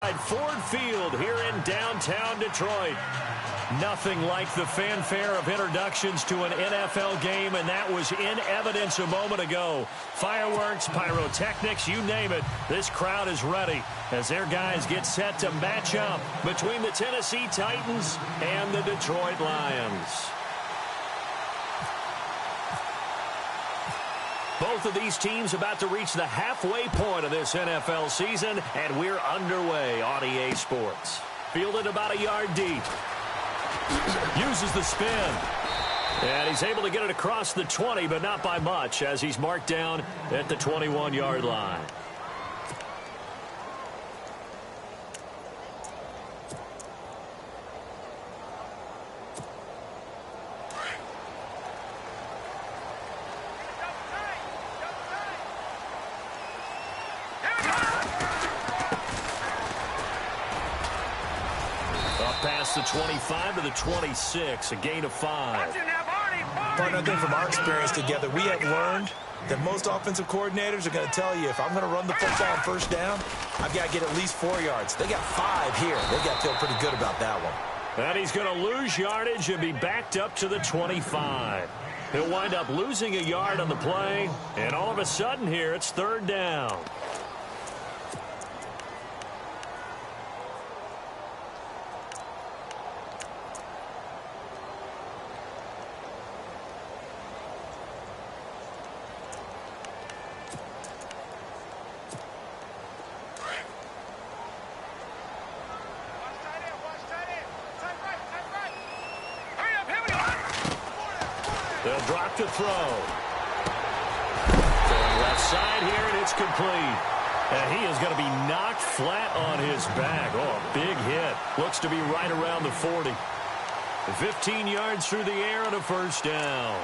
Ford Field here in downtown Detroit. Nothing like the fanfare of introductions to an NFL game, and that was in evidence a moment ago. Fireworks, pyrotechnics, you name it. This crowd is ready as their guys get set to match up between the Tennessee Titans and the Detroit Lions. Both of these teams about to reach the halfway point of this NFL season, and we're underway on EA Sports. Fielded about a yard deep. Uses the spin. And he's able to get it across the 20, but not by much, as he's marked down at the 21-yard line. Past the 25 to the 26, a gain of 5. Partner, I think from our experience together, we have learned that most offensive coordinators are going to tell you, if I'm going to run the football on first down, I've got to get at least 4 yards. They got 5 here. They got to feel pretty good about that one. And he's going to lose yardage and be backed up to the 25. He'll wind up losing a yard on the play, and all of a sudden here, it's third down. They'll drop to throw. Throwing left side here, and it's complete. And he is going to be knocked flat on his back. Oh, a big hit. Looks to be right around the 40. 15 yards through the air and a first down.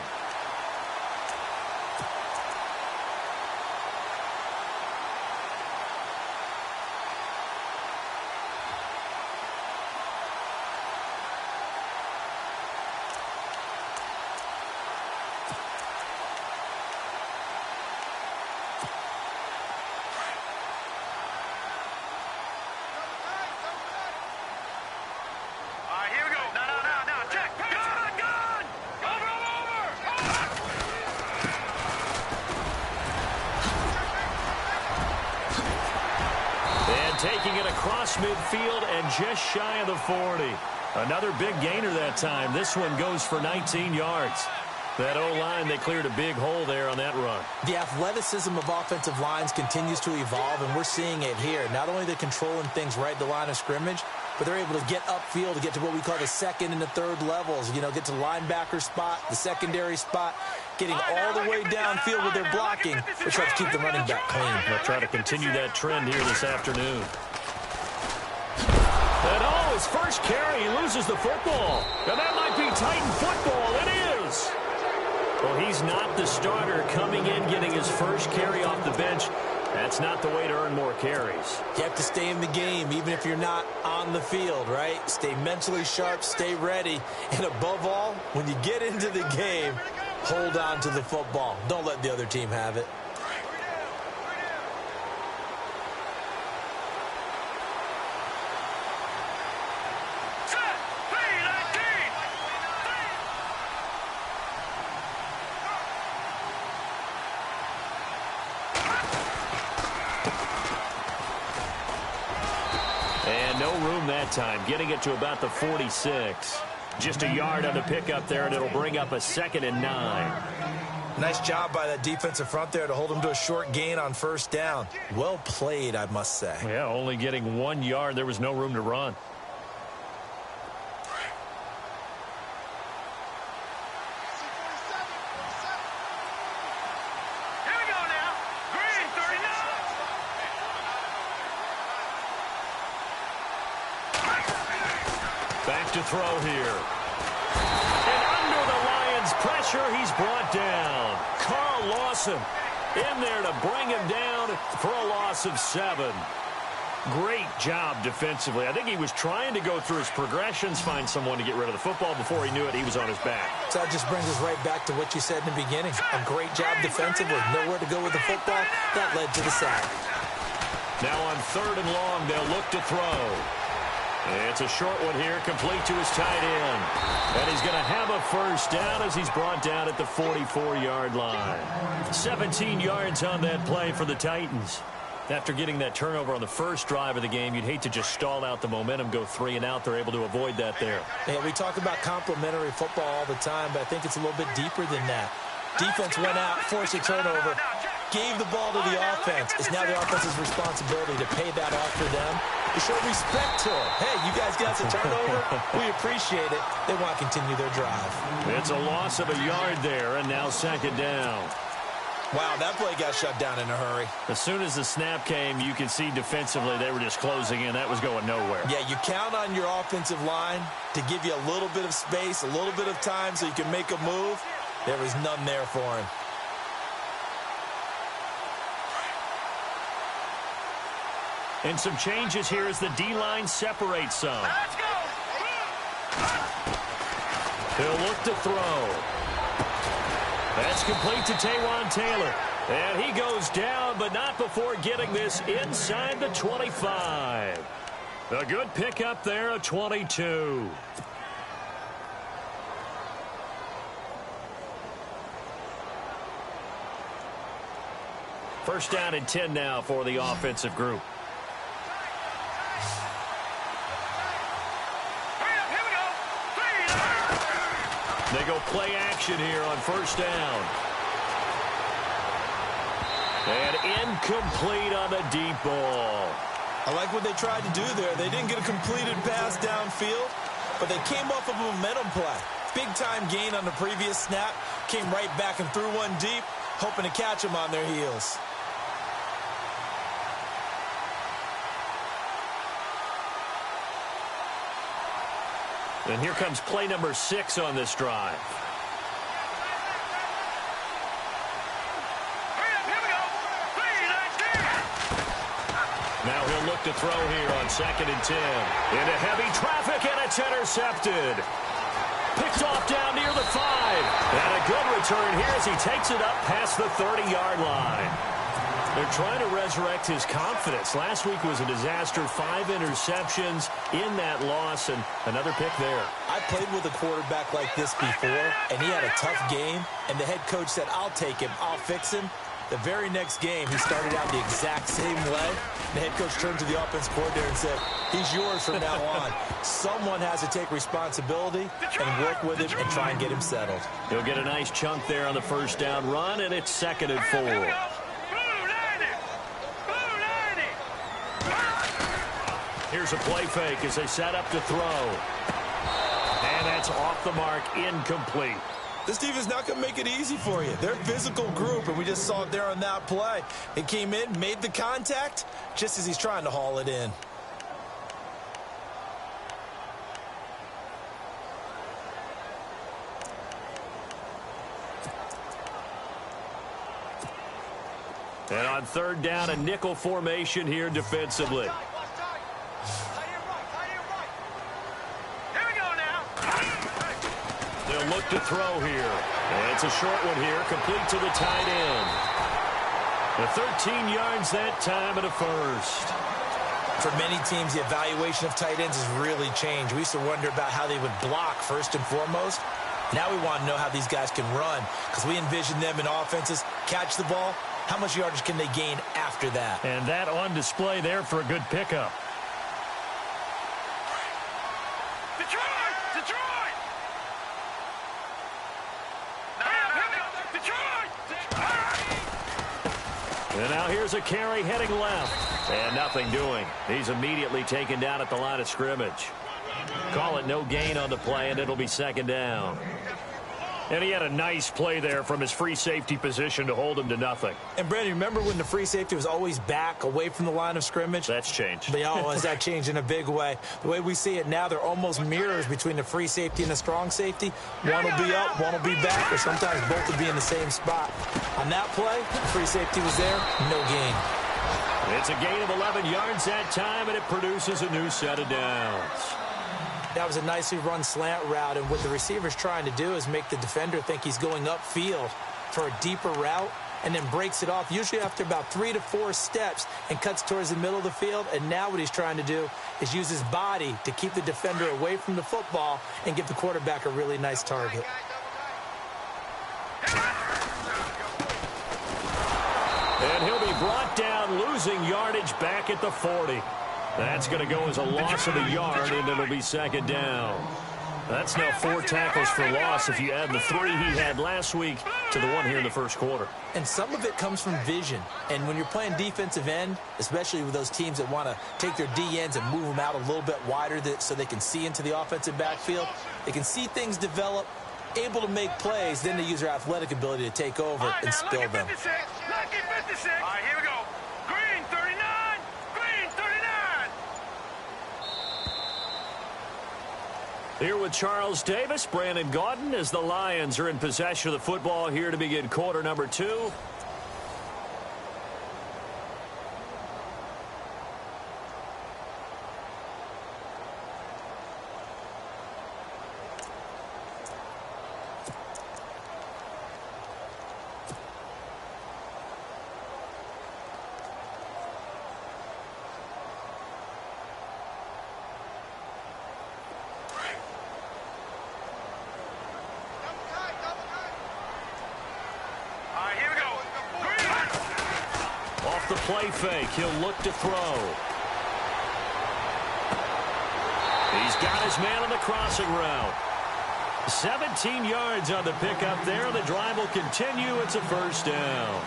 Taking it across midfield and just shy of the 40. Another big gainer that time. This one goes for 19 yards. That O-line, they cleared a big hole there on that run. The athleticism of offensive lines continues to evolve, and we're seeing it here. Not only they're controlling things right at the line of scrimmage, but they're able to get upfield to get to what we call the second and the third levels. You know, get to linebacker spot, the secondary spot, getting all the way downfield with their blocking, which helps keep the running back clean. They'll try to continue that trend here this afternoon. And oh, his first carry, he loses the football. And that might be Titan football. It is. Well, he's not the starter coming in, getting his first carry off the bench. That's not the way to earn more carries. You have to stay in the game, even if you're not on the field, right? Stay mentally sharp, stay ready. And above all, when you get into the game, hold on to the football. Don't let the other team have it. And no room that time, getting it to about the 46. Just a yard on the pickup there, and it'll bring up a 2nd and 9. Nice job by that defensive front there to hold him to a short gain on first down. Well played, I must say. Yeah, only getting 1 yard. There was no room to run. Back to throw here. And under the Lions' pressure, he's brought down. Carl Lawson in there to bring him down for a loss of 7. Great job defensively. I think he was trying to go through his progressions, find someone to get rid of the football. Before he knew it, he was on his back. So that just brings us right back to what you said in the beginning. A great job defensively. Nowhere to go with the football. That led to the sack. Now on 3rd and long, they'll look to throw. It's a short one here, complete to his tight end. And he's going to have a first down as he's brought down at the 44-yard line. 17 yards on that play for the Titans. After getting that turnover on the first drive of the game, you'd hate to just stall out the momentum, go 3 and out. They're able to avoid that there. Yeah, we talk about complementary football all the time, but I think it's a little bit deeper than that. Defense went out, forced a turnover, gave the ball to the offense. It's now the offense's responsibility to pay that off for them, to show respect to them. Hey, you guys got the turnover. We appreciate it. They want to continue their drive. It's a loss of a yard there, and now 2nd down. Wow, that play got shut down in a hurry. As soon as the snap came, you could see defensively they were just closing in. That was going nowhere. Yeah, you count on your offensive line to give you a little bit of space, a little bit of time so you can make a move. There was none there for him. And some changes here as the D-line separates some. Let's go. He'll look to throw. That's complete to Taywan Taylor. And he goes down, but not before getting this inside the 25. A good pickup there, a 22. First down and 10 now for the offensive group. They go play action here on first down. And incomplete on the deep ball. I like what they tried to do there. They didn't get a completed pass downfield, but they came off of a momentum play. Big-time gain on the previous snap. Came right back and threw one deep, hoping to catch them on their heels. And here comes play number 6 on this drive. Now he'll look to throw here on 2nd and 10. Into heavy traffic, and it's intercepted. Picked off down near the 5. And a good return here as he takes it up past the 30-yard line. They're trying to resurrect his confidence. Last week was a disaster. 5 interceptions in that loss, and another pick there. I played with a quarterback like this before, and he had a tough game, and the head coach said, I'll take him, I'll fix him. The very next game, he started out the exact same way. The head coach turned to the offense coordinator and said, he's yours from now on. Someone has to take responsibility and work with him and try and get him settled. He'll get a nice chunk there on the first down run, and it's 2nd and 4. Here's a play fake as they set up to throw. And that's off the mark, incomplete. This defense not going to make it easy for you. They're a physical group, and we just saw it there on that play. It came in, made the contact, just as he's trying to haul it in. And on 3rd down, a nickel formation here defensively. They'll look to throw here. And it's a short one here, complete to the tight end. The 13 yards that time and a first. For many teams, the evaluation of tight ends has really changed. We used to wonder about how they would block first and foremost. Now we want to know how these guys can run, because we envision them in offenses catch the ball. How much yardage can they gain after that? And that on display there for a good pickup. Detroit! Detroit! And now here's a carry heading left. And nothing doing. He's immediately taken down at the line of scrimmage. Call it no gain on the play, and it'll be 2nd down. And he had a nice play there from his free safety position to hold him to nothing. And, Brandon, remember when the free safety was always back away from the line of scrimmage? That's changed. That changed in a big way. The way we see it now, they're almost mirrors between the free safety and the strong safety. One will be up, one will be back, or sometimes both will be in the same spot. On that play, the free safety was there, no gain. It's a gain of 11 yards that time, and it produces a new set of downs. That was a nicely run slant route, and what the receiver's trying to do is make the defender think he's going upfield for a deeper route, and then breaks it off, usually after about 3 to 4 steps, and cuts towards the middle of the field. And now what he's trying to do is use his body to keep the defender away from the football and give the quarterback a really nice target. And he'll be brought down, losing yardage back at the 40. That's going to go as a loss of a yard, and it'll be second down. That's now 4 tackles for loss if you add the 3 he had last week to the 1 here in the first quarter. And some of it comes from vision. And when you're playing defensive end, especially with those teams that want to take their D ends and move them out a little bit wider so they can see into the offensive backfield, they can see things develop, able to make plays, then they use their athletic ability to take over and spill them. Lucky 56. All right, here we go. Green 39. Green 39. Here with Charles Davis, Brandon Gaudin, as the Lions are in possession of the football here to begin quarter number 2. The play fake. He'll look to throw. He's got his man on the crossing route. 17 yards on the pickup there. The drive will continue. It's a first down.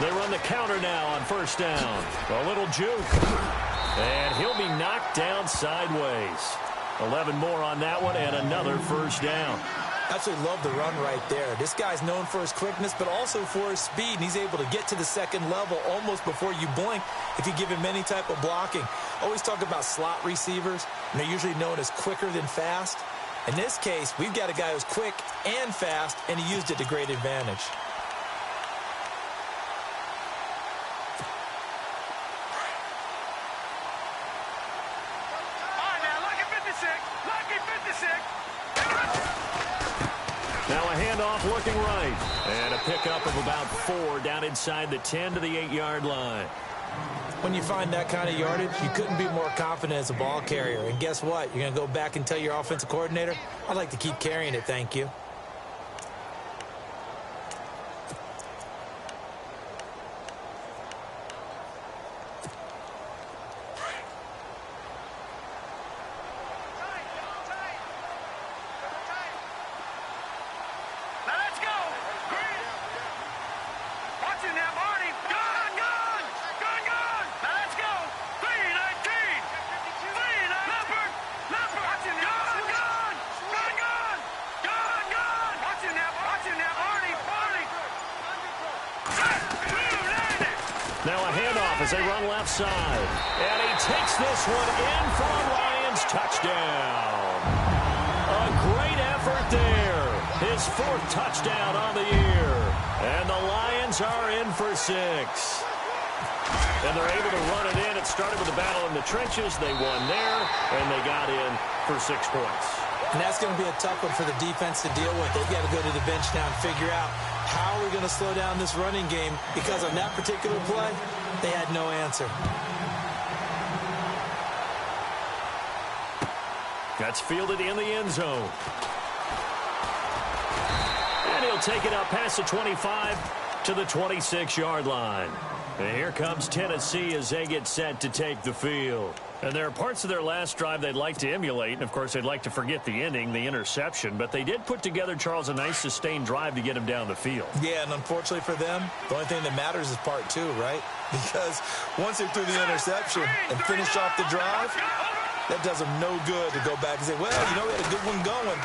They run the counter now on first down. A little juke. And he'll be knocked down sideways. 11 more on that one and another first down. Absolutely love the run right there. This guy's known for his quickness, but also for his speed. And he's able to get to the second level almost before you blink if you give him any type of blocking. Always talk about slot receivers, and they're usually known as quicker than fast. In this case, we've got a guy who's quick and fast, and he used it to great advantage. Now a handoff looking right. And a pickup of about 4 down inside the 10 to the 8-yard line. When you find that kind of yardage, you couldn't be more confident as a ball carrier. And guess what? You're going to go back and tell your offensive coordinator, I'd like to keep carrying it, thank you. Now a handoff as they run left side. And he takes this one in for a Lions touchdown. A great effort there. His 4th touchdown on the year. And the Lions are in for 6. And they're able to run it in. It started with a battle in the trenches. They won there, and they got in for 6 points. And that's going to be a tough one for the defense to deal with. They've got to go to the bench now and figure out how are we going to slow down this running game, because on that particular play, they had no answer. That's fielded in the end zone. And he'll take it up past the 25 to the 26-yard line. And here comes Tennessee as they get set to take the field. And there are parts of their last drive they'd like to emulate. And, of course, they'd like to forget the ending, the interception. But they did put together, Charles, a nice sustained drive to get him down the field. Yeah, and unfortunately for them, the only thing that matters is part 2, right? Because once they threw the interception and finished off the drive, that does them no good to go back and say, well, you know, we had a good one going.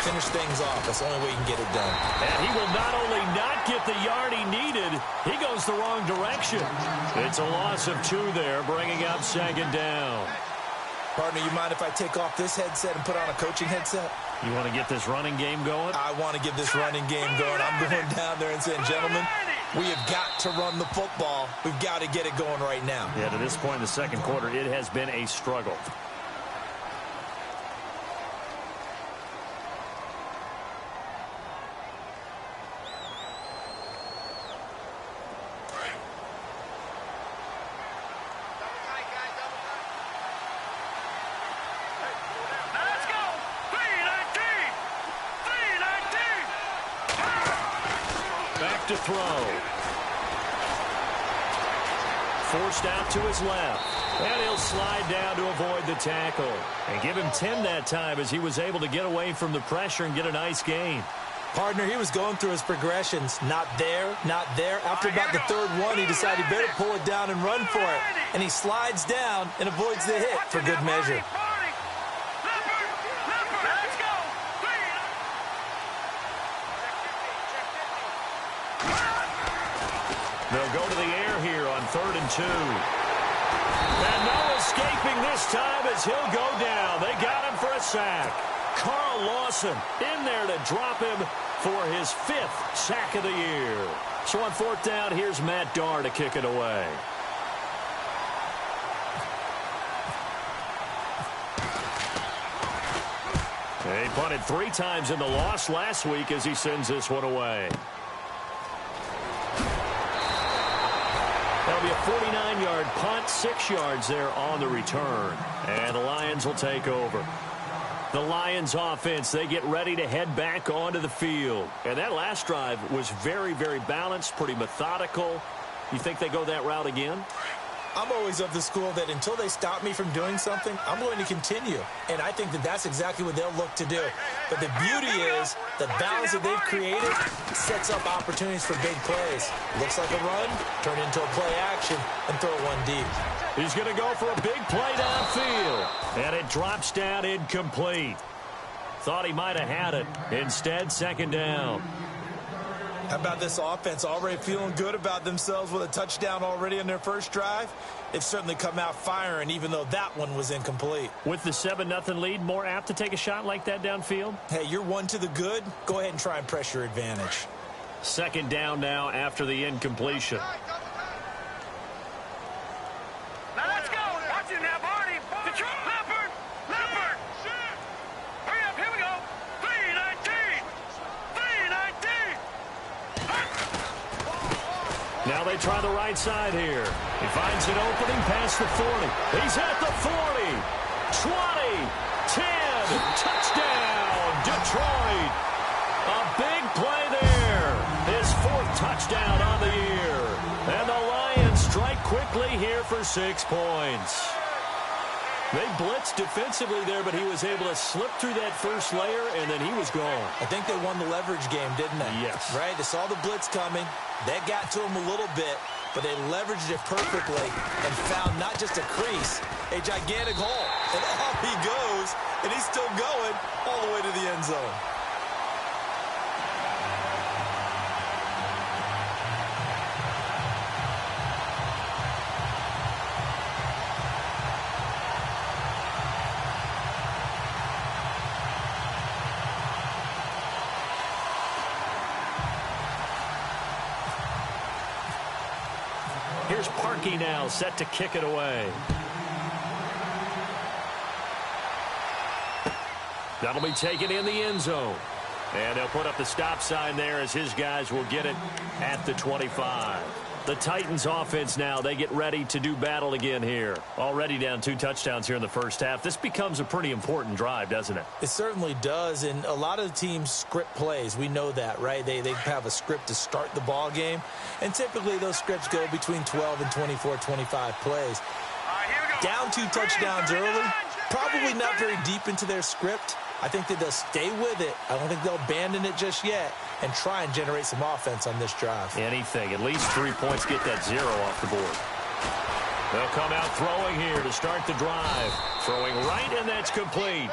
Finish things off. That's the only way you can get it done. And he will not only not get the yard he needed, he goes the wrong direction. It's a loss of 2 there, bringing up second down. Partner, you mind if I take off this headset and put on a coaching headset? You want to get this running game going? I want to get this running game going. I'm going down there and saying, gentlemen, we have got to run the football. We've got to get it going right now. Yeah, to this point in the second quarter, it has been a struggle. To throw. Forced out to his left. And he'll slide down to avoid the tackle. And give him 10 that time as he was able to get away from the pressure and get a nice gain. Partner, he was going through his progressions. Not there, not there. After about the third one, he decided he better pull it down and run for it. And he slides down and avoids the hit for good measure. They'll go to the air here on 3rd and 2. And no escaping this time as he'll go down. They got him for a sack. Carl Lawson in there to drop him for his 5th sack of the year. So on 4th down, here's Matt Darr to kick it away. He punted 3 times in the loss last week as he sends this one away. That'll be a 49-yard punt, 6 yards there on the return. And the Lions will take over. The Lions offense, they get ready to head back onto the field. And that last drive was very, very balanced, pretty methodical. You think they go that route again? I'm always of the school that until they stop me from doing something, I'm going to continue. And I think that that's exactly what they'll look to do. But the beauty is the balance that they've created sets up opportunities for big plays. Looks like a run, turn into a play action, and throw one deep. He's going to go for a big play downfield. And it drops down incomplete. Thought he might have had it. Instead, 2nd down. How about this offense already feeling good about themselves with a touchdown already on their first drive? They've certainly come out firing, even though that one was incomplete. With the 7-0 lead, more apt to take a shot like that downfield? Hey, you're one to the good. Go ahead and try and press your advantage. 2nd down now after the incompletion. Now let's go. Watch it now, Barney. Control. Leopard. Leopard. Hurry up. Here we go. 3-19. 3-19. Now they try the right side here. He finds an opening past the 40. He's at the 40. 20. 10. Touchdown, Detroit. A big play there. His 4th touchdown on the year. And the Lions strike quickly here for 6 points. They blitzed defensively there, but he was able to slip through that first layer, and then he was gone. I think they won the leverage game, didn't they? Yes. Right? They saw the blitz coming. That got to him a little bit, but they leveraged it perfectly and found not just a crease, a gigantic hole. And off he goes, and he's still going all the way to the end zone. Here's Parkey now, set to kick it away. That'll be taken in the end zone. And they'll put up the stop sign there as his guys will get it at the 25. The Titans offense now, they get ready to do battle again here. Already down 2 touchdowns here in the first half. This becomes a pretty important drive, doesn't it? It certainly does, and a lot of the teams script plays. We know that, right? They have a script to start the ball game, and typically those scripts go between 12 and 24, 25 plays. Down 2 touchdowns early, probably not very deep into their script. I think that they'll stay with it. I don't think they'll abandon it just yet and try and generate some offense on this drive. Anything. At least 3 points, get that 0 off the board. They'll come out throwing here to start the drive. Throwing right, and that's complete.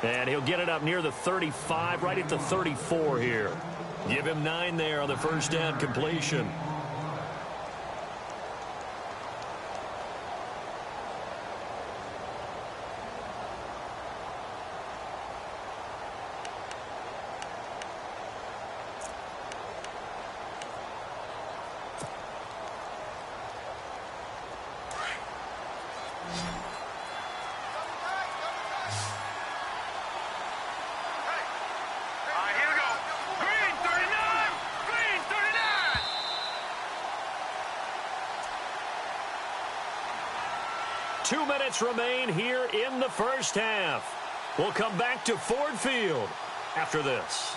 And he'll get it up near the 35, right at the 34 here. Give him 9 there on the first down completion. 2 minutes remain here in the first half. We'll come back to Ford Field after this.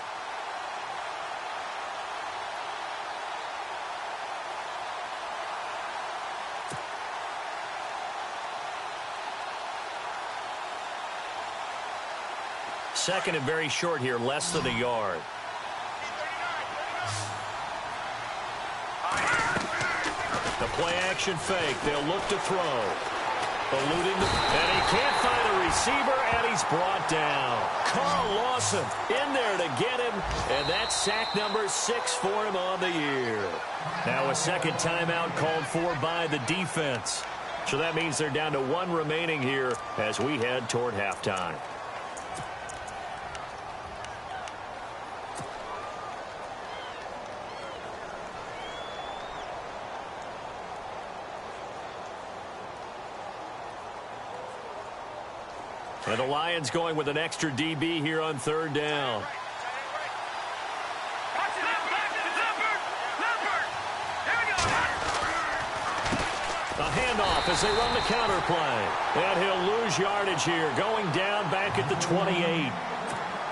Second and very short here, less than a yard. The play-action fake. They'll look to throw. Eluding and he can't find a receiver, and he's brought down. Carl Lawson in there to get him, and that's sack number 6 for him on the year. Now a second timeout called for by the defense. So that means they're down to 1 remaining here as we head toward halftime. And the Lions going with an extra DB here on third down. A handoff as they run the counter play. And he'll lose yardage here, going down back at the 28.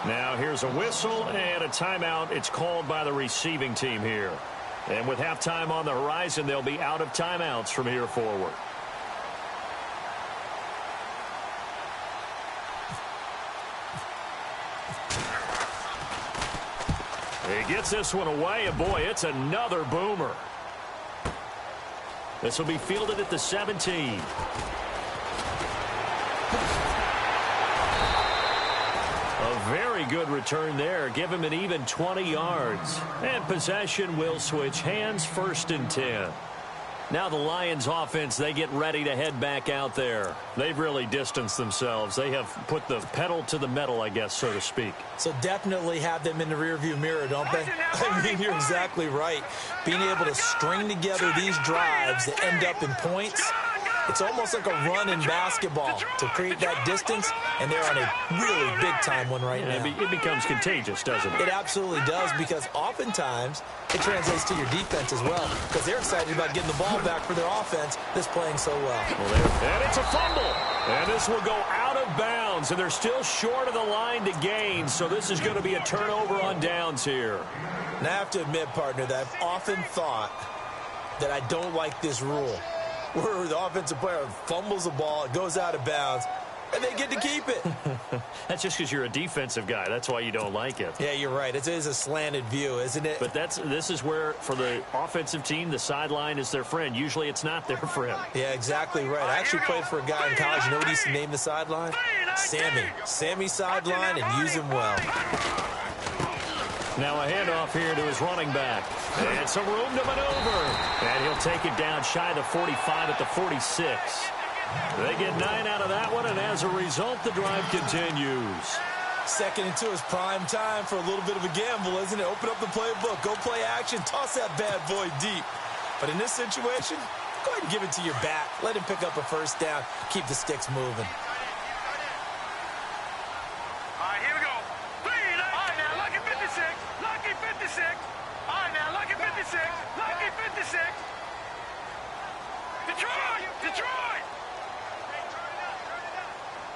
Now here's a whistle and a timeout. It's called by the receiving team here. And with halftime on the horizon, they'll be out of timeouts from here forward. He gets this one away, and boy, it's another boomer. This will be fielded at the 17. A very good return there. Give him an even 20 yards. And possession will switch hands, 1st and 10. Now the Lions offense, they get ready to head back out there. They've really distanced themselves. They have put the pedal to the metal, I guess, so to speak. So definitely have them in the rearview mirror, don't they? I mean, you're exactly right. Being able to string together these drives that end up in points, it's almost like a run in basketball to create that distance, and they're on a really big-time one right now. It becomes contagious, doesn't it? It absolutely does, because oftentimes it translates to your defense as well, because they're excited about getting the ball back for their offense that's playing so well. And it's a fumble. And this will go out of bounds, and they're still short of the line to gain, so this is going to be a turnover on downs here. And I have to admit, partner, that I've often thought that I don't like this rule, where the offensive player fumbles the ball, it goes out of bounds, and they get to keep it. That's just because you're a defensive guy. That's why you don't like it. Yeah, you're right. It is a slanted view, isn't it? But this is where, for the offensive team, the sideline is their friend. Usually it's not their friend. Yeah, exactly right. I actually played for a guy in college. You know what he used to name the sideline? Sammy. Sammy sideline, and use him well. Now a handoff here to his running back. And some room to maneuver. And he'll take it down shy of the 45 at the 46. They get 9 out of that one, and as a result, the drive continues. 2nd and 2 is prime time for a little bit of a gamble, isn't it? Open up the playbook, go play action, toss that bad boy deep. But in this situation, go ahead and give it to your back. Let him pick up a 1st down, keep the sticks moving. All right, here we go. All right, now, lucky 56. Lucky 56. All right, now, lucky 56. Lucky 56. Detroit! Detroit!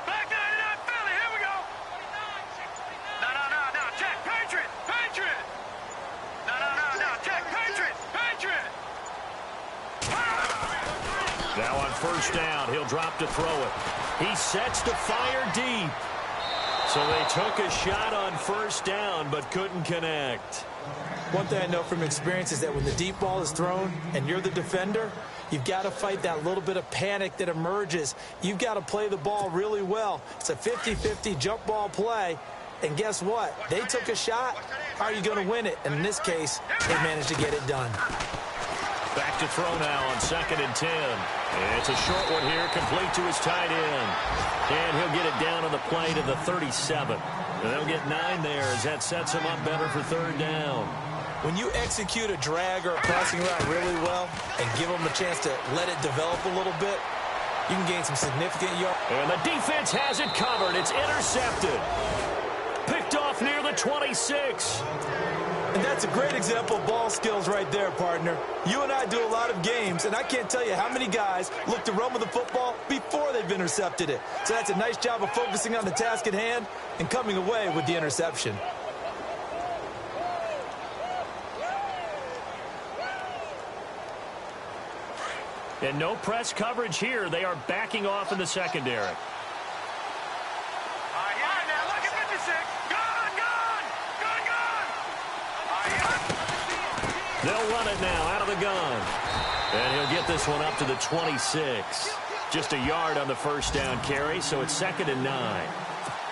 Back 99 Philly, here we go. No, check, Patriot, Patriot. No, check, Patriot, Patriot. Now on 1st down, he'll drop to throw it. He sets to fire deep. So they took a shot on 1st down, but couldn't connect. One thing I know from experience is that when the deep ball is thrown and you're the defender, you've got to fight that little bit of panic that emerges. You've got to play the ball really well. It's a 50-50 jump ball play. And guess what? They took a shot. How are you going to win it? And in this case, they managed to get it done. Back to throw now on 2nd and 10. And it's a short one here, complete to his tight end. And he'll get it down on the play to the 37. And they'll get 9 there as that sets him up better for 3rd down. When you execute a drag or a passing route really well and give them a chance to let it develop a little bit, you can gain some significant yards. And the defense has it covered. It's intercepted. Picked off near the 26. And that's a great example of ball skills right there, partner. You and I do a lot of games, and I can't tell you how many guys look to run with the football before they've intercepted it. So that's a nice job of focusing on the task at hand and coming away with the interception. And no press coverage here. They are backing off in the secondary. They'll run it now out of the gun. And he'll get this one up to the 26. Just a yard on the first down carry, so it's 2nd and 9.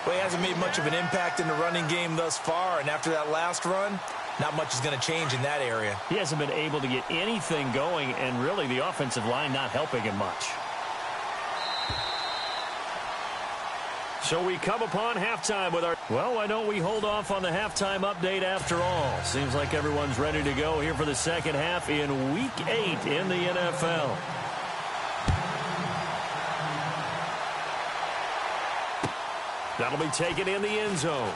Well, he hasn't made much of an impact in the running game thus far, and after that last run, not much is going to change in that area. He hasn't been able to get anything going, and really the offensive line not helping him much. So we come upon halftime with our... Well, why don't we hold off on the halftime update after all? Seems like everyone's ready to go here for the second half in Week 8 in the NFL. That'll be taken in the end zone.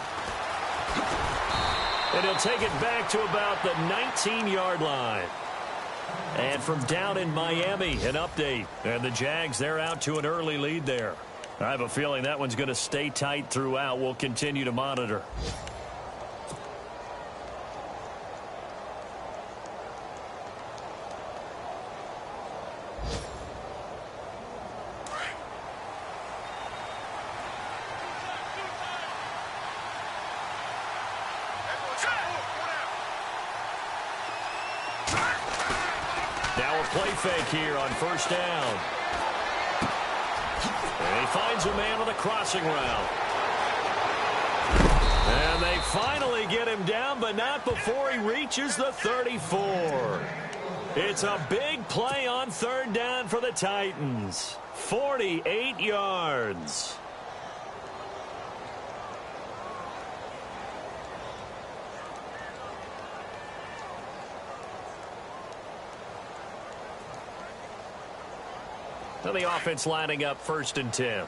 And he'll take it back to about the 19-yard line. And from down in Miami, an update. And the Jags, they're out to an early lead there. I have a feeling that one's going to stay tight throughout. We'll continue to monitor. Now a play fake here on first down. And he finds a man on the crossing route. And they finally get him down, but not before he reaches the 34. It's a big play on third down for the Titans. 48 yards. So the offense lining up 1st and 10.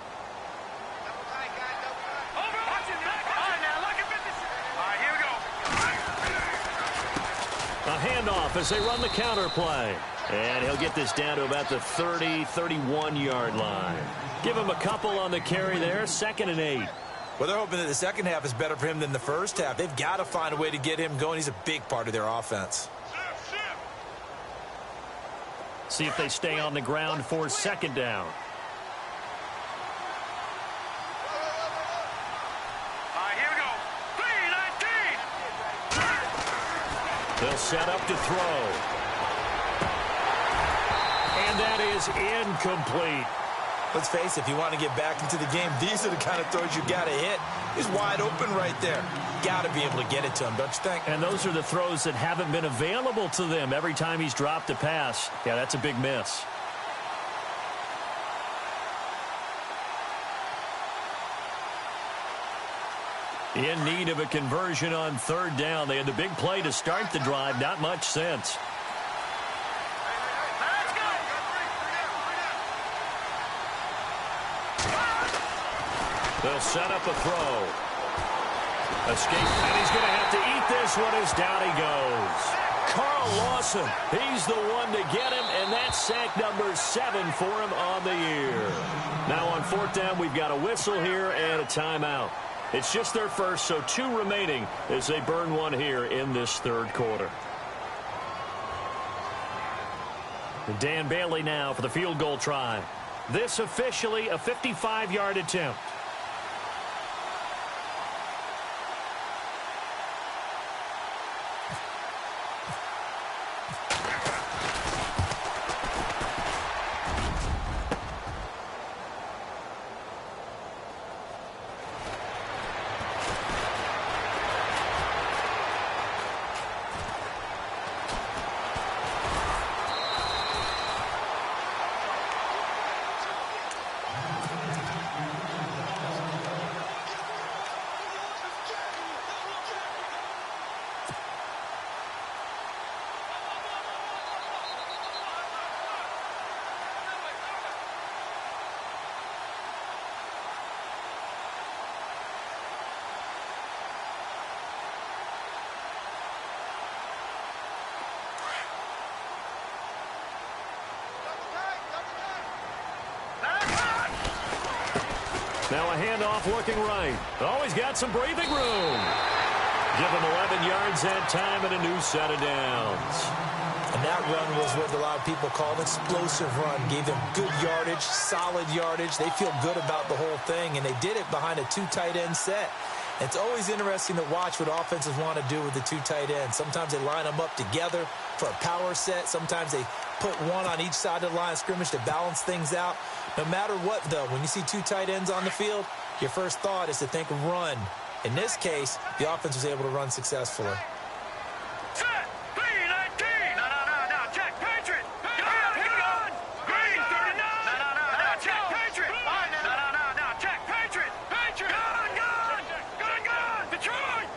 A handoff as they run the counter play. And he'll get this down to about the 30, 31-yard line. Give him a couple on the carry there. 2nd and 8. Well, they're hoping that the second half is better for him than the first half. They've got to find a way to get him going. He's a big part of their offense. See if they stay on the ground for 2nd down. Here we go. 3-19. They'll set up to throw. And that is incomplete. Let's face it, if you want to get back into the game, these are the kind of throws you got to hit. He's wide open right there. Got to be able to get it to him, don't you think? And those are the throws that haven't been available to them every time he's dropped a pass. Yeah, that's a big miss. In need of a conversion on third down. They had the big play to start the drive. Not much since. They'll set up a throw. Escape, and he's going to have to eat this one as down he goes. Carl Lawson, he's the one to get him, and that's sack number 7 for him on the year. Now on 4th down, we've got a whistle here and a timeout. It's just their first, so 2 remaining as they burn one here in this 3rd quarter. And Dan Bailey now for the field goal try. This officially a 55-yard attempt. Now a handoff looking right. Oh, he's got some breathing room. Give him 11 yards that time and a new set of downs. And that run was what a lot of people call an explosive run. Gave them good yardage, solid yardage. They feel good about the whole thing, and they did it behind a 2 tight end set. It's always interesting to watch what offenses want to do with the 2 tight ends. Sometimes they line them up together for a power set. Sometimes they put one on each side of the line of scrimmage to balance things out. No matter what, though, when you see 2 tight ends on the field, your first thought is to think run. In this case, the offense was able to run successfully. Set. 3-19. No. Check. Patriot. Get out. Here we go. Green 39. No. Check. Patriot. No. Check. Patriot. Gun. Detroit.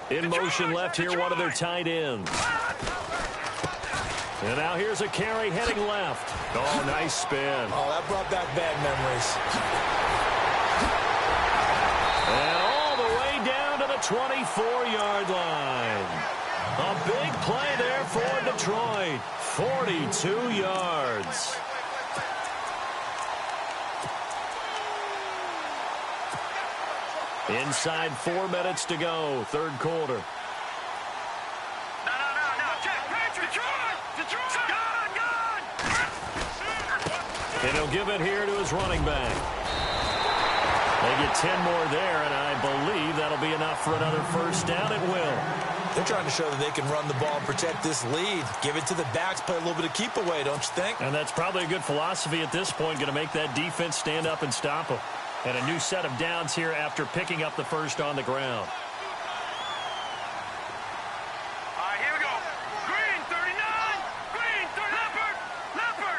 In motion left here, one of their tight ends. And now here's a carry heading left. Oh, nice spin. Oh, that brought back bad memories. And all the way down to the 24-yard line. A big play there for Detroit. 42 yards. Inside 4 minutes to go, third quarter. No. Check. Patriot. Detroit. Gun. And he'll give it here to his running back. They get 10 more there, and I believe that'll be enough for another first down. It will. They're trying to show that they can run the ball and protect this lead. Give it to the backs, play a little bit of keep away, don't you think? And that's probably a good philosophy at this point, going to make that defense stand up and stop them. And a new set of downs here after picking up the first on the ground. All right, here we go. Green 39. Green 30. Leopard.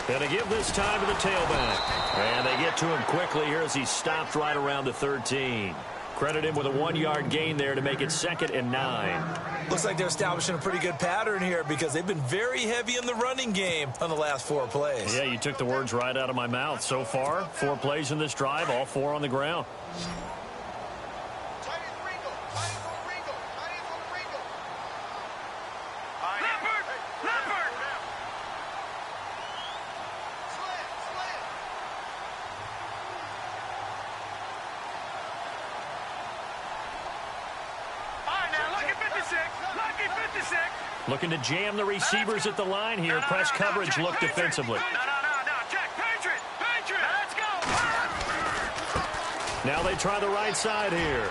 Going to give this time to the tailback. And they get to him quickly here as he stopped right around the 13. Credit him with a 1-yard gain there to make it 2nd and 9. Looks like they're establishing a pretty good pattern here because they've been very heavy in the running game on the last 4 plays. Yeah, you took the words right out of my mouth. So far, 4 plays in this drive, all 4 on the ground. Looking to jam the receivers at the line here. Press coverage, look defensively. No. Check. Patriot. Let's go. Now they try the right side here.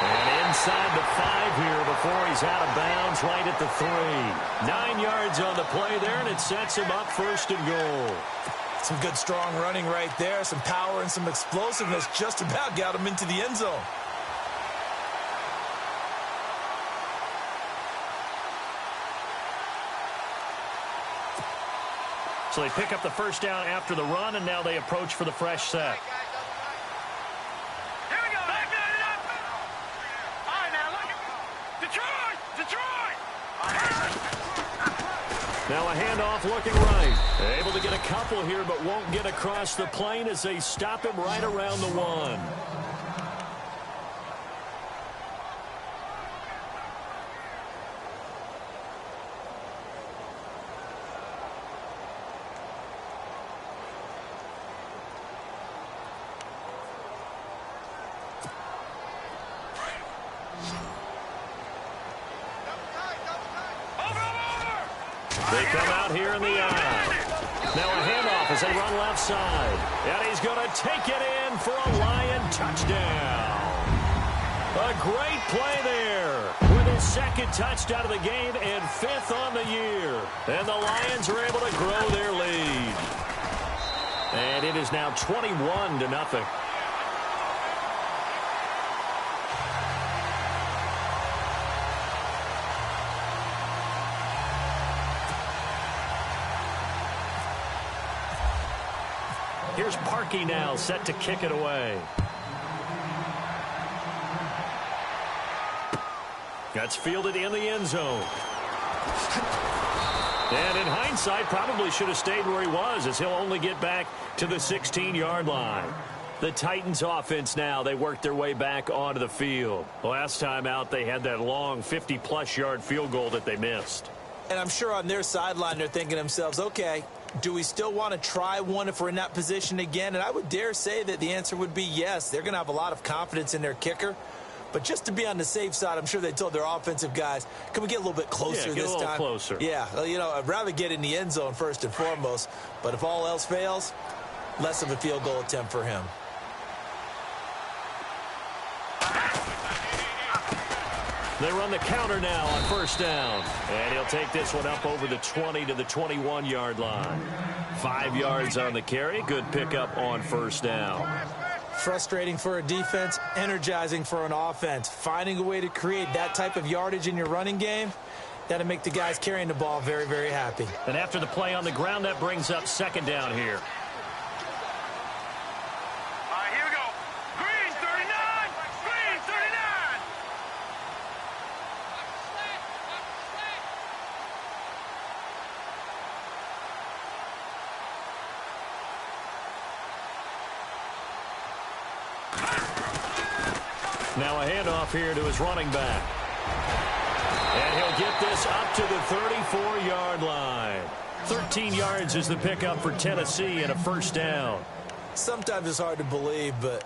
And inside the 5 here before he's out of bounds right at the 3. 9 yards on the play there, and it sets him up 1st and goal. Some good, strong running right there. Some power and some explosiveness just about got him into the end zone. So they pick up the first down after the run, and now they approach for the fresh set. Here we go. Back it up. All right, now look at Detroit. Now a handoff looking right. Able to get a couple here, but won't get across the plane as they stop him right around the 1. They come out here in the eye. Now a handoff as they run left side. And he's going to take it in for a Lion touchdown. A great play there with his 2nd touchdown of the game and 5th on the year. And the Lions are able to grow their lead. And it is now 21-0. Here's Parkey now, set to kick it away. That's fielded in the end zone. And in hindsight, probably should have stayed where he was, as he'll only get back to the 16-yard line. The Titans offense now, they worked their way back onto the field. Last time out, they had that long 50-plus yard field goal that they missed. And I'm sure on their sideline, they're thinking to themselves, okay, do we still want to try one if we're in that position again? And I would dare say that the answer would be yes. They're going to have a lot of confidence in their kicker. But just to be on the safe side, I'm sure they told their offensive guys, can we get a little bit closer this time? Get a little closer. Yeah, well, you know, I'd rather get in the end zone first and foremost. But if all else fails, less of a field goal attempt for him. They run the counter now on first down. And he'll take this one up over the 20 to the 21-yard line. 5 yards on the carry. Good pickup on first down. Frustrating for a defense, energizing for an offense. Finding a way to create that type of yardage in your running game, that'll make the guys carrying the ball very, very happy. And after the play on the ground, that brings up second down here. Here we go. Green 39. Green 39. Now a handoff here to his running back. And he'll get this up to the 34-yard line. 13 yards is the pickup for Tennessee and a first down. Sometimes it's hard to believe, but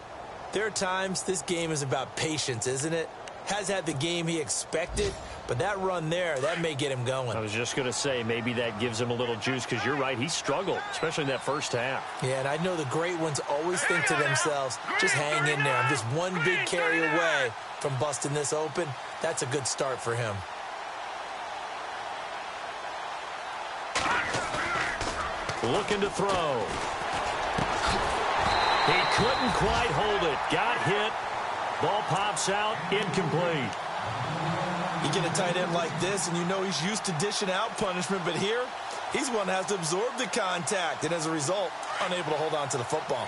there are times this game is about patience, isn't it? Has had the game he expected, but that run there, that may get him going. I was just going to say, maybe that gives him a little juice, because you're right, he struggled, especially in that first half. Yeah, and I know the great ones always think to themselves, just hang in there. I'm just one big carry away from busting this open. That's a good start for him. Looking to throw. He couldn't quite hold it. Got hit. Ball pops out, incomplete. You get a tight end like this, and you know he's used to dishing out punishment, but here, he's one that has to absorb the contact, and as a result, unable to hold on to the football.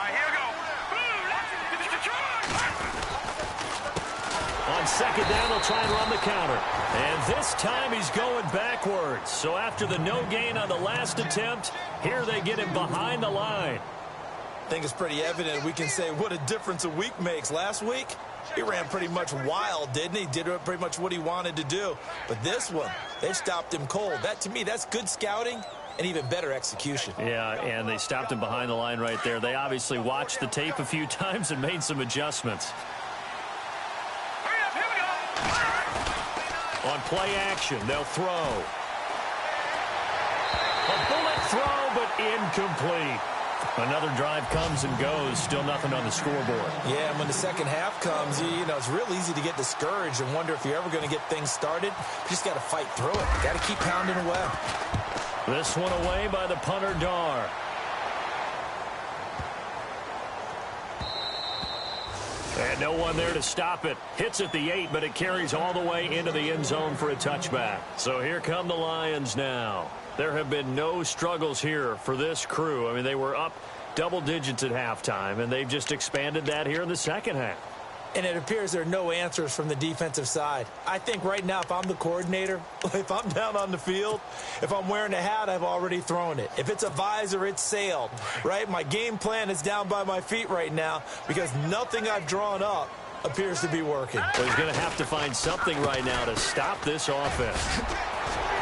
Here we go. On second down, they'll try and run the counter. And this time he's going backwards. So after the no gain on the last attempt, here they get him behind the line. I think it's pretty evident. We can say what a difference a week makes. Last week, he ran pretty much wild, didn't he? Did pretty much what he wanted to do. But this one, they've stopped him cold. That, to me, that's good scouting and even better execution. Yeah, and they stopped him behind the line right there. They obviously watched the tape a few times and made some adjustments. On play action, they'll throw. A bullet throw, but incomplete. Another drive comes and goes. Still nothing on the scoreboard. Yeah, and when the second half comes, you know, it's real easy to get discouraged and wonder if you're ever going to get things started. You just got to fight through it. Got to keep pounding away. This one away by the punter, Dar. And no one there to stop it. Hits at the 8, but it carries all the way into the end zone for a touchback. So here come the Lions now. There have been no struggles here for this crew. I mean, they were up double digits at halftime, and they've just expanded that here in the second half. And it appears there are no answers from the defensive side. I think right now, if I'm the coordinator, if I'm down on the field, if I'm wearing a hat, I've already thrown it. If it's a visor, it's sailed, right? My game plan is down by my feet right now because nothing I've drawn up appears to be working. Well, he's going to have to find something right now to stop this offense.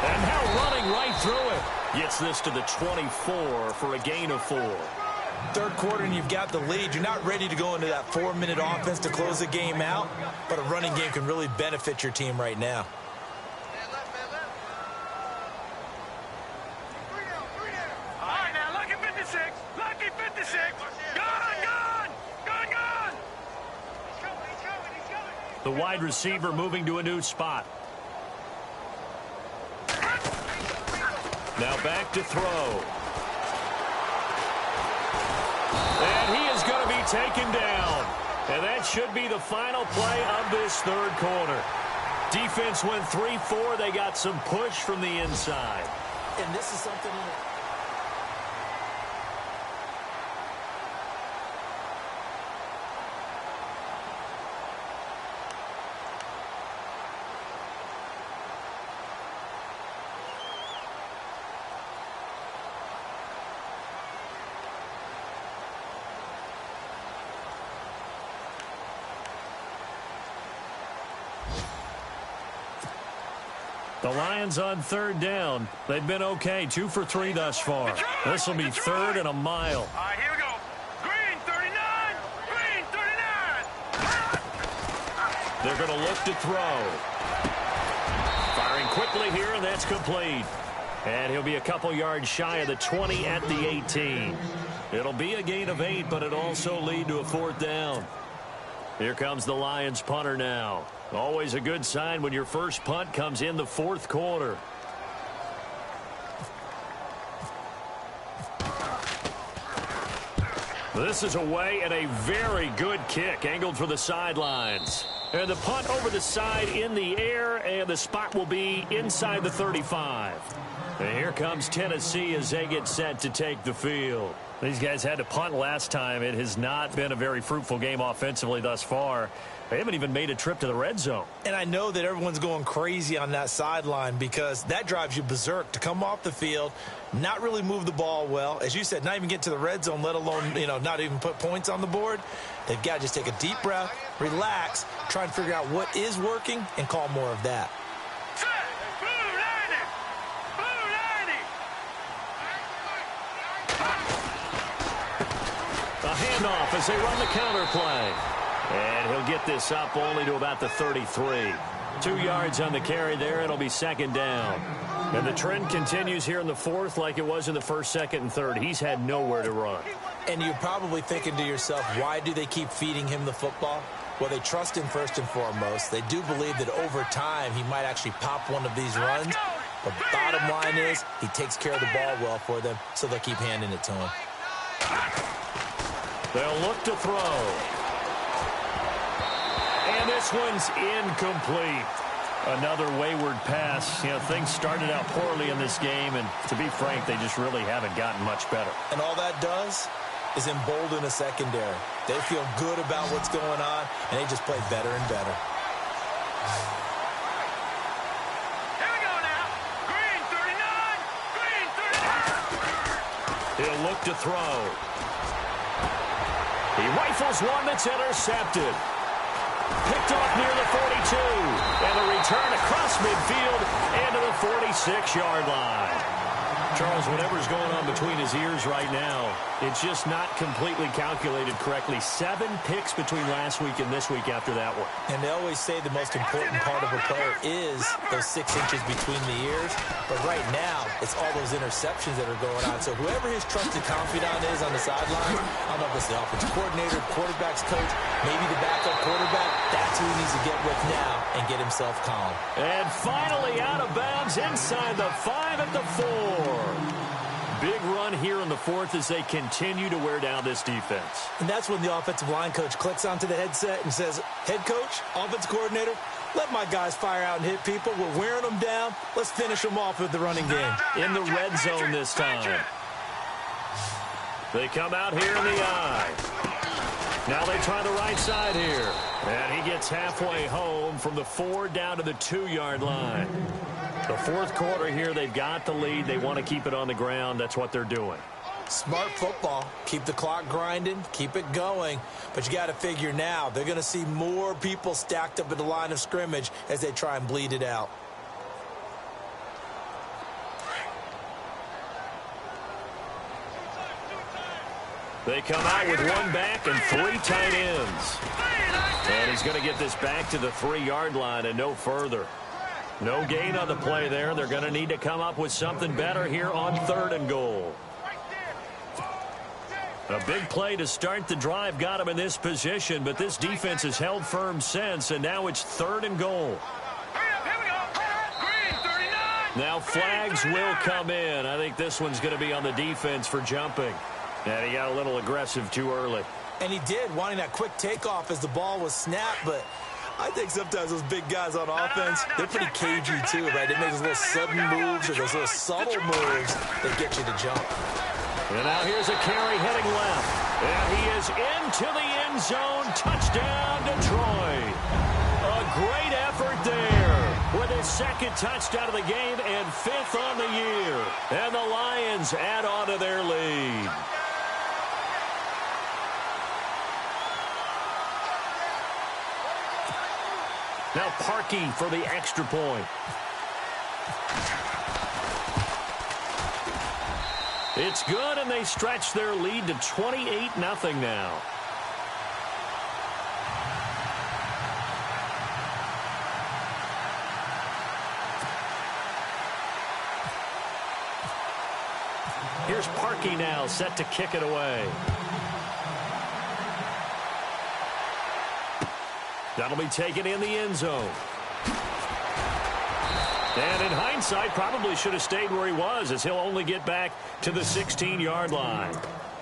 And now running right through it. Gets this to the 24 for a gain of 4. Third quarter and you've got the lead. You're not ready to go into that 4-minute offense to close the game out, but a running game can really benefit your team right now. All right, now, lucky 56. Lucky 56. Gone. He's coming. The wide receiver moving to a new spot. Now back to throw. And he is going to be taken down. And that should be the final play of this third quarter. Defense went 3-4. They got some push from the inside. And this is something... The Lions on third down. They've been okay, 2 for 3 thus far. This will be third and a mile. All right, here we go. Green 39. Green 39. They're going to look to throw. Firing quickly here, and that's complete. And he'll be a couple yards shy of the 20 at the 18. It'll be a gain of 8, but it'll also lead to a fourth down. Here comes the Lions punter now. Always a good sign when your first punt comes in the fourth quarter. This is away and a very good kick angled for the sidelines. And the punt over the side in the air, and the spot will be inside the 35. And here comes Tennessee as they get set to take the field. These guys had to punt last time. It has not been a very fruitful game offensively thus far. They haven't even made a trip to the red zone. And I know that everyone's going crazy on that sideline because that drives you berserk to come off the field, not really move the ball well. As you said, not even get to the red zone, let alone, not even put points on the board. They've got to just take a deep breath, relax, try and figure out what is working, and call more of that. A handoff as they run the counter play. And he'll get this up only to about the 33. 2 yards on the carry there. It'll be second down. And the trend continues here in the fourth like it was in the first, second, and third. He's had nowhere to run. And you're probably thinking to yourself, why do they keep feeding him the football? Well, they trust him first and foremost. They do believe that over time he might actually pop one of these runs. But bottom line is he takes care of the ball well for them, so they'll keep handing it to him. They'll look to throw. And this one's incomplete. Another wayward pass. Things started out poorly in this game, and to be frank, they just really haven't gotten much better. And all that does is embolden a secondary. They feel good about what's going on, and they just play better and better. Here we go now. Green 39. Green 39. He'll look to throw. He rifles one that's intercepted. Picked off near the 42. And a return across midfield into the 46-yard line. Charles, whatever's going on between his ears right now, it's just not completely calculated correctly. 7 picks between last week and this week after that one. And they always say the most important part of a player is those 6 inches between the ears. But right now, it's all those interceptions that are going on. So whoever his trusted confidant is on the sideline, I don't know if it's the offensive coordinator, quarterback's coach, maybe the backup quarterback, that's who he needs to get with now and get himself calm. And finally out of bounds inside the 5 at the 4. Big run here in the fourth as they continue to wear down this defense. And that's when the offensive line coach clicks onto the headset and says, head coach, offensive coordinator, let my guys fire out and hit people. We're wearing them down. Let's finish them off with the running game. In the red zone this time. They come out here in the eye. Now they try the right side here. And he gets halfway home from the 4 down to the 2-yard line. The fourth quarter here, they've got the lead. They want to keep it on the ground. That's what they're doing. Smart football. Keep the clock grinding. Keep it going. But you got to figure now, they're going to see more people stacked up at the line of scrimmage as they try and bleed it out. They come out with 1 back and 3 tight ends. And he's going to get this back to the 3-yard line and no further. No gain on the play there. They're going to need to come up with something better here on 3rd and goal. A big play to start the drive got him in this position, but this defense has held firm since, and now it's 3rd and goal. Now flags will come in. I think this one's going to be on the defense for jumping. And he got a little aggressive too early. And he did, wanting that quick takeoff as the ball was snapped, but I think sometimes those big guys on offense, they're pretty cagey too, right? They make those little sudden moves or those little subtle moves that get you to jump. And now here's a carry heading left. And he is into the end zone. Touchdown, Detroit. A great effort there with his 2nd touchdown of the game and 5th on the year. And the Lions add on to their lead. Now Parkey for the extra point. It's good, and they stretch their lead to 28-0 now. Here's Parkey now, set to kick it away. That'll be taken in the end zone. And in hindsight, probably should have stayed where he was, as he'll only get back to the 16-yard line.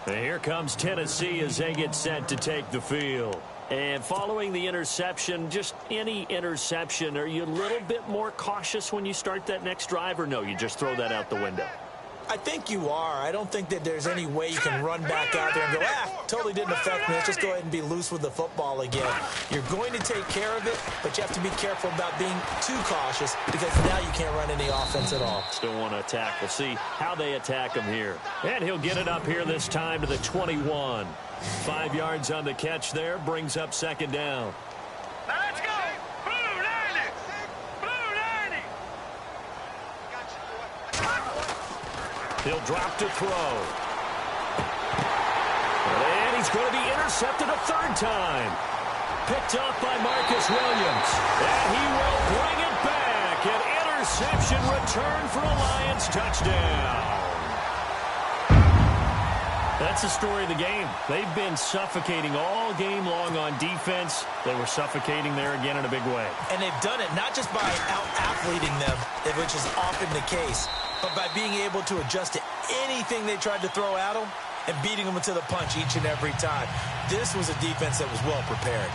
And here comes Tennessee as they get set to take the field. And following the interception, just any interception, are you a little bit more cautious when you start that next drive, or no, you just throw that out the window? I think you are. I don't think that there's any way you can run back out there and go, totally didn't affect me. Let's just go ahead and be loose with the football again. You're going to take care of it, but you have to be careful about being too cautious because now you can't run any offense at all. Still want to attack. We'll see how they attack him here. And he'll get it up here this time to the 21. 5 yards on the catch there, brings up second down. Now let's go. Blue 90. Blue 90. He'll drop to throw. And he's going to be intercepted a third time. Picked off by Marcus Williams. And he will bring it back. An interception return for a Lions touchdown. That's the story of the game. They've been suffocating all game long on defense. They were suffocating there again in a big way. And they've done it not just by out-athleting them, which is often the case, but by being able to adjust to anything they tried to throw at them and beating them to the punch each and every time. This was a defense that was well prepared.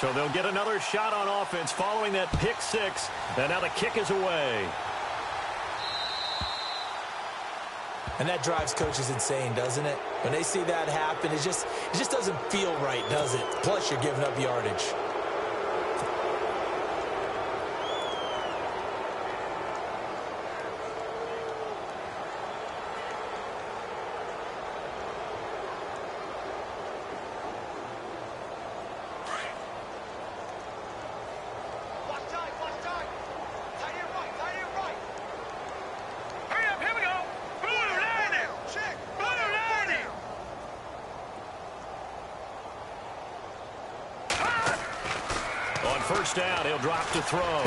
So they'll get another shot on offense following that pick six. And now the kick is away. And that drives coaches insane, doesn't it? When they see that happen, it just doesn't feel right, does it? Plus, you're giving up yardage. First down, he'll drop to throw.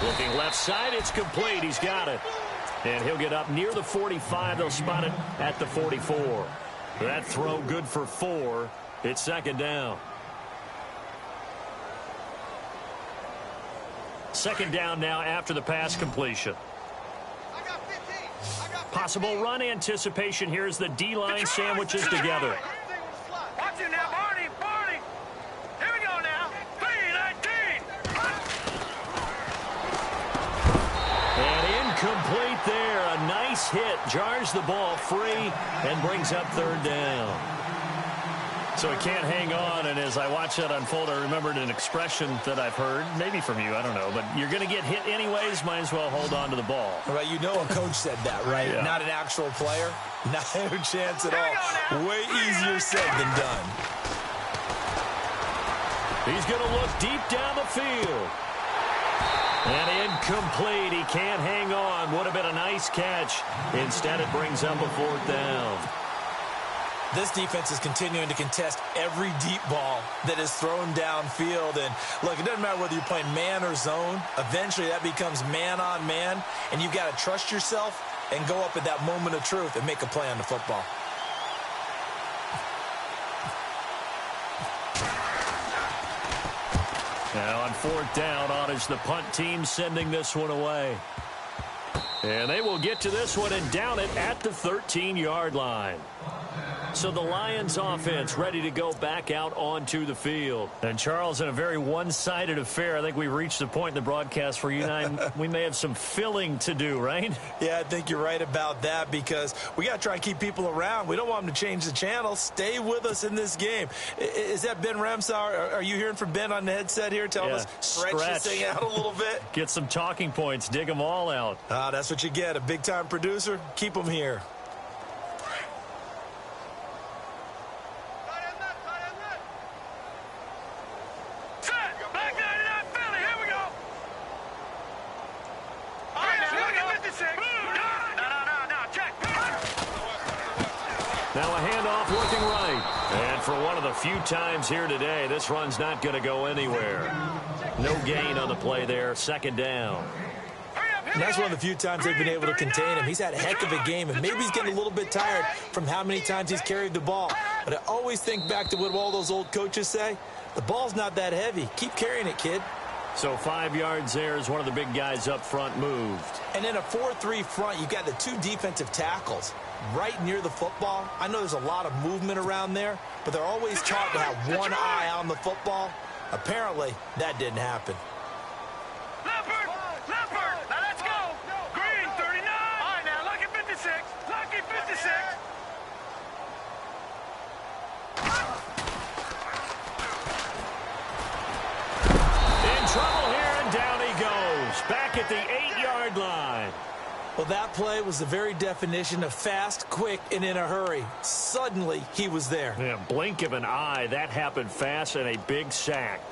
Looking left side, it's complete. He's got it. And he'll get up near the 45. They'll spot it at the 44. That throw good for 4. It's second down. Second down now after the pass completion. Possible run anticipation here as the D-line sandwiches together. Watch it now, Barney. Barney. Here we go now. 3-19. And incomplete there. A nice hit. Jars the ball free and brings up third down. So he can't hang on, and as I watch that unfold, I remembered an expression that I've heard, maybe from you, I don't know, but you're going to get hit anyways, might as well hold on to the ball. Right, you know a coach said that, right? Yeah. Not an actual player. Not a chance at all. Way easier said than done. He's going to look deep down the field. And incomplete. He can't hang on. Would have been a nice catch. Instead, it brings up a fourth down. This defense is continuing to contest every deep ball that is thrown downfield. And, look, it doesn't matter whether you're playing man or zone. Eventually, that becomes man on man. And you've got to trust yourself and go up at that moment of truth and make a play on the football. Now on fourth down, on is the punt team sending this one away. And they will get to this one and down it at the 13-yard line. So the Lions offense ready to go back out onto the field. And Charles, in a very one-sided affair, I think we reached the point in the broadcast where you and I, we may have some filling to do, right? Yeah, I think you're right about that because we got to try and keep people around. We don't want them to change the channel. Stay with us in this game. Is that Ben Ramsauer? Are you hearing from Ben on the headset here telling us stretch this thing out a little bit? Get some talking points. Dig them all out. That's what you get. A big-time producer. Keep them here. Now a handoff working right. And for one of the few times here today, this run's not going to go anywhere. No gain on the play there. Second down. And that's one of the few times they've been able to contain him. He's had a heck of a game, and maybe he's getting a little bit tired from how many times he's carried the ball. But I always think back to what all those old coaches say. The ball's not that heavy. Keep carrying it, kid. So 5 yards there as one of the big guys up front moved. And in a 4-3 front, you've got the two defensive tackles right near the football. I know there's a lot of movement around there, but they're always taught to have one eye on the football. Apparently, that didn't happen. Leopard! Leopard! Now let's go! Green, 39! All right, now, lucky 56! Lucky 56! In trouble here, and down he goes. Back at the 8-yard line. Well, that play was the very definition of fast, quick, and in a hurry. Suddenly, he was there. Yeah, blink of an eye. That happened fast and a big sack.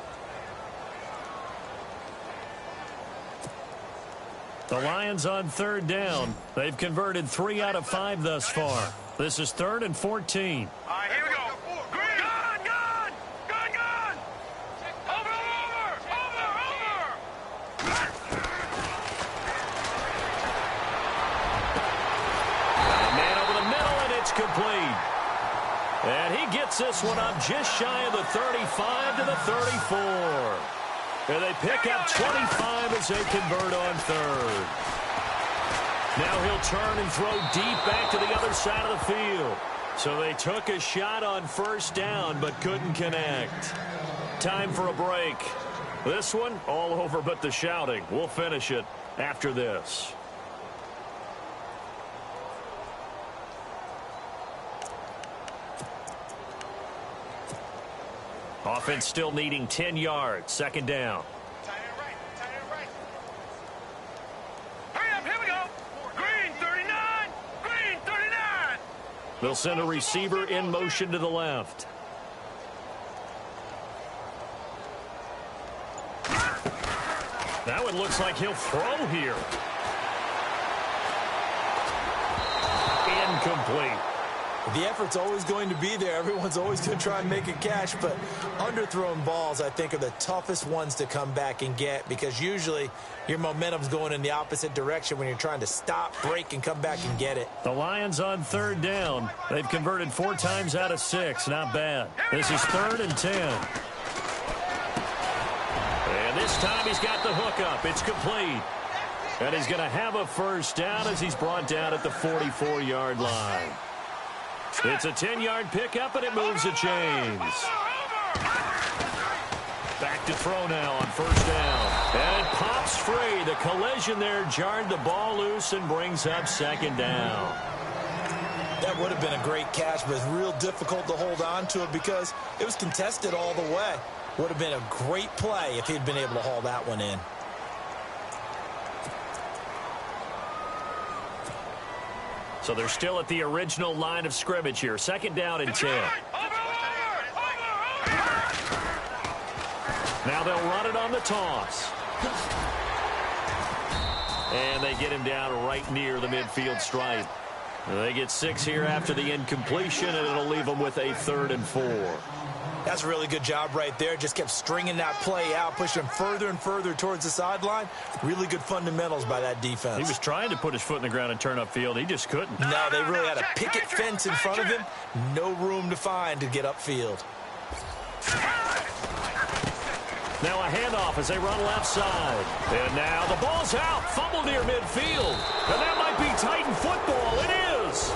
The Lions on third down. They've converted 3 out of 5 thus far. This is 3rd and 14. All right, here we go. Green! Gone! Gone! Gone! Gone! Over! Over! Over! Man over the middle, and it's complete. And he gets this one up just shy of the 35 to the 34. And they pick up 25 as they convert on third. Now he'll turn and throw deep back to the other side of the field. So they took a shot on first down but couldn't connect. Time for a break. This one all over but the shouting. We'll finish it after this. Offense still needing 10 yards. Second down. Hurry up, here we go. Green, 39. Green, 39. They'll send a receiver in motion to the left. Now it looks like he'll throw here. Incomplete. The effort's always going to be there. Everyone's always going to try and make a catch, but underthrown balls, I think, are the toughest ones to come back and get because usually your momentum's going in the opposite direction when you're trying to stop, break, and come back and get it. The Lions on third down. They've converted 4 times out of 6. Not bad. This is 3rd and 10. And this time he's got the hook up. It's complete. And he's going to have a first down as he's brought down at the 44-yard line. It's a 10-yard pickup, and it moves the chains. Back to throw now on first down. And it pops free. The collision there jarred the ball loose and brings up second down. That would have been a great catch, but it's real difficult to hold on to it because it was contested all the way. Would have been a great play if he'd been able to haul that one in. So they're still at the original line of scrimmage here. Second down and 10. Now they'll run it on the toss. And they get him down right near the midfield stripe. They get 6 here after the incompletion, and it'll leave them with a 3rd and 4. That's a really good job right there. Just kept stringing that play out, pushing him further and further towards the sideline. Really good fundamentals by that defense. He was trying to put his foot in the ground and turn upfield. He just couldn't. No, they really had a picket fence in front of him. No room to find to get upfield. Now a handoff as they run left side. And now the ball's out. Fumble near midfield. And that might be Titan football. It is.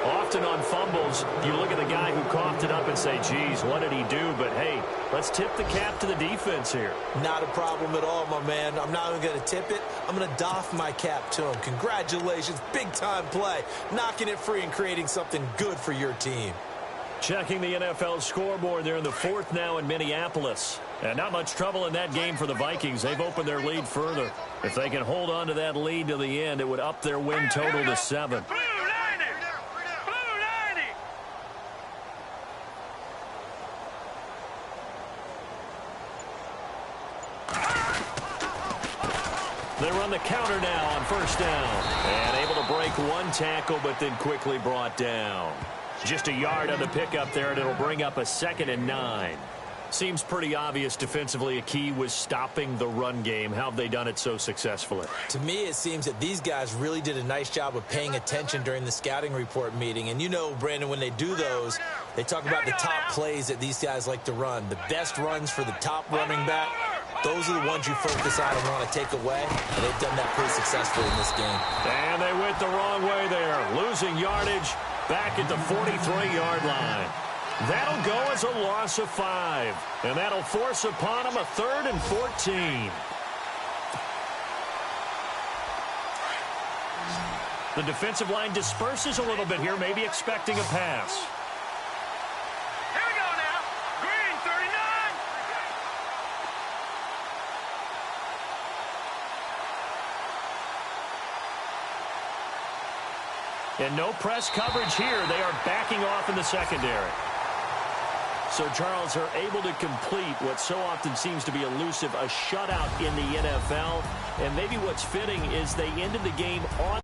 Often on fumbles, you look at the guy who coughed it up and say, geez, what did he do? But, hey, let's tip the cap to the defense here. Not a problem at all, my man. I'm not even going to tip it. I'm going to doff my cap to him. Congratulations. Big-time play. Knocking it free and creating something good for your team. Checking the NFL scoreboard. They're in the fourth now in Minneapolis. And not much trouble in that game for the Vikings. They've opened their lead further. If they can hold on to that lead to the end, it would up their win total to 7. They run the counter now on first down. And able to break one tackle, but then quickly brought down. Just a yard on the pickup there, and it'll bring up a 2nd and 9. Seems pretty obvious defensively a key was stopping the run game. How have they done it so successfully? To me, it seems that these guys really did a nice job of paying attention during the scouting report meeting. And you know, Brandon, when they do those, they talk about the top plays that these guys like to run. The best runs for the top running back, those are the ones you focus on and want to take away. And they've done that pretty successfully in this game. And they went the wrong way there, losing yardage back at the 43-yard line. That'll go as a loss of 5. And that'll force upon them a 3rd and 14. The defensive line disperses a little bit here, maybe expecting a pass. Here we go now. Green, 39. And no press coverage here. They are backing off in the secondary. So, Charles, are able to complete what so often seems to be elusive, a shutout in the NFL. And maybe what's fitting is they ended the game on